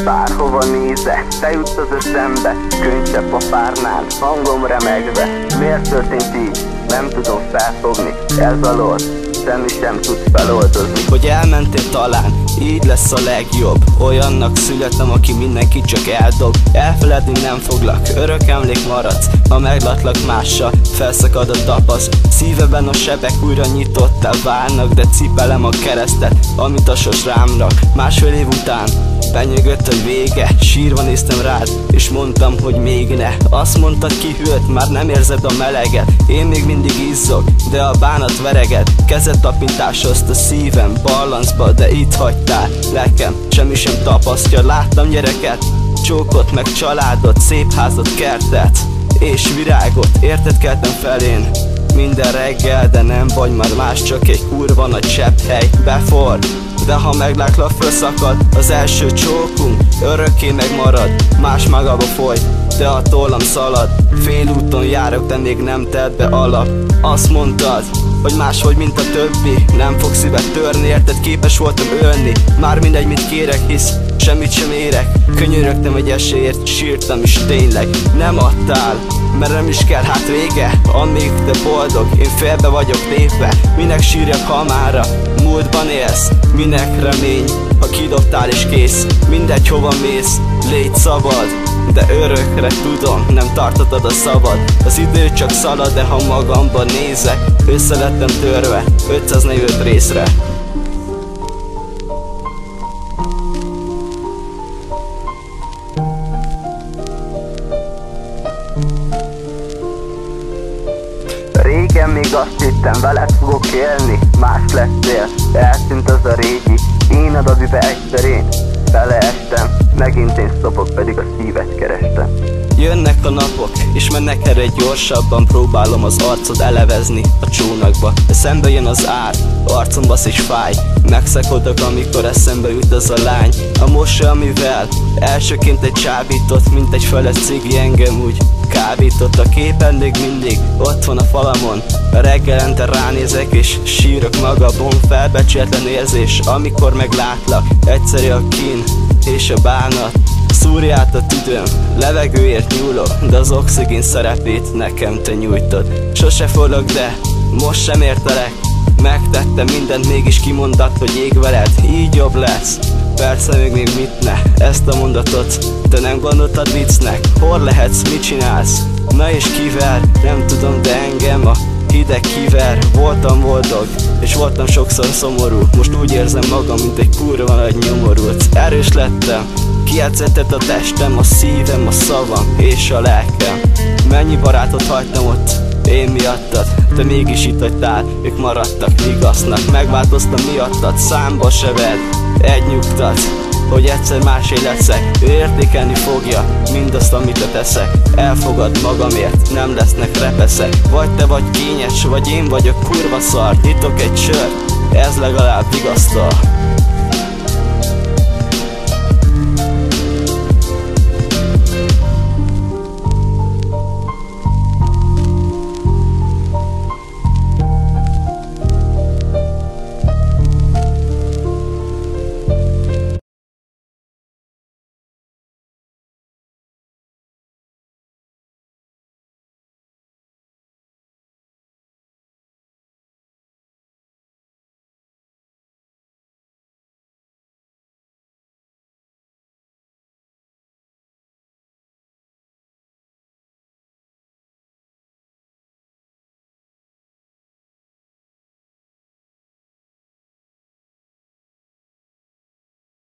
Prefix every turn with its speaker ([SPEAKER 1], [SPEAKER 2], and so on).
[SPEAKER 1] Bárhova nézek, te jutsz az eszembe, könycsepp a párnán, hangom remegve. Miért történt így? Nem tudom felfogni, ez alól semmi sem tudsz feloldozni.
[SPEAKER 2] Hogy elmentél talán, így lesz a legjobb. Olyannak születem, aki mindenki csak eldob. Elfeledni nem foglak, örök emlék maradsz. Ha meglátlak mással, felszakad a tapasz. Szíveben a sebek újra nyitottá válnak, de cipelem a keresztet, amit a sors rám rak. Másfél év után benyögött, hogy vége. Sírva néztem rád, és mondtam, hogy még ne. Azt mondtad, kihűlt, már nem érzed a meleget. Én még mindig izzog, de a bánat vereged. Kezed tapintásozta szívem balancba, de itt hagytál. Lelkem semmi sem tapasztja. Láttam gyereket, csókot, meg családot, szép házat, kertet és virágot. Érted, keltem fel én minden reggel, de nem vagy már más, csak egy kurva nagy csepphely. Befor, de ha meglátlak, fölszakad az első csókunk, örökké megmarad. Más magába foly, de a tollam szalad. Félúton járok, de még nem telt be alap. Azt mondtad, hogy más vagy, mint a többi. Nem fog szívet törni, érted, képes voltam ölni. Már mindegy, mit kérek, hisz semmit sem érek. Könyörögtem egy esélyért, sírtam is tényleg. Nem adtál, mert nem is kell, hát vége. Amíg te boldog, én félbe vagyok lépve. Minek sírjak, ha mára múltban élsz? Minek remény, ha kidobtál és kész? Mindegy, hova mész, légy szabad, de örökre tudom, nem tartatod a szavad. Az idő csak szalad, de ha magamban nézek, össze lettem törve 545 részre.
[SPEAKER 1] Régen még azt hittem, veled fogok élni. Más lettél, elszűnt az a régi. Én a dabibe egyszerén beleestem, megint én szopok, pedig a szívet kerestem.
[SPEAKER 2] Jönnek a napok, és mennek erre gyorsabban. Próbálom az arcod elevezni a csónakba, de szembe jön az ár, arcom basz és fáj. Megszakodok, amikor eszembe jut az a lány. A mosoly, amivel elsőként egy csábított, mint egy feles cigi, engem úgy kábított. A képen még mindig ott van a falamon. A reggelente ránézek és sírok magamon. Felbecsületlen érzés, amikor meglátlak. Egyszerű a kín és a bánat. Szúrj át a tüdőm, levegőért nyúlok, de az oxigén szerepét nekem te nyújtod. Sose forrok, de most sem értelek. Megtettem mindent, mégis kimondtad, hogy ég veled, így jobb lesz. Persze még mit ne, ezt a mondatot te nem gondoltad viccnek. Hol lehetsz, mit csinálsz? Na és kivel? Nem tudom, de engem a hideg kiver. Voltam boldog, és voltam sokszor szomorú. Most úgy érzem magam, mint egy kurva nagy nyomorult. Erős lettem, kiedzetett a testem, a szívem, a szavam és a lelkem. Mennyi barátot hagytam ott, én miattad, te mégis itt hagytál, ők maradtak vigasznak. Megváltoztam miattad, számba se vedd, egy nyugtat, hogy egyszer másé leszek. Ő értékelni fogja mindazt, amit te teszek. Elfogad magamért, nem lesznek repeszek. Vagy te vagy kényes, vagy én vagyok kurva szar. Nyitok egy sört, ez legalább vigasztal.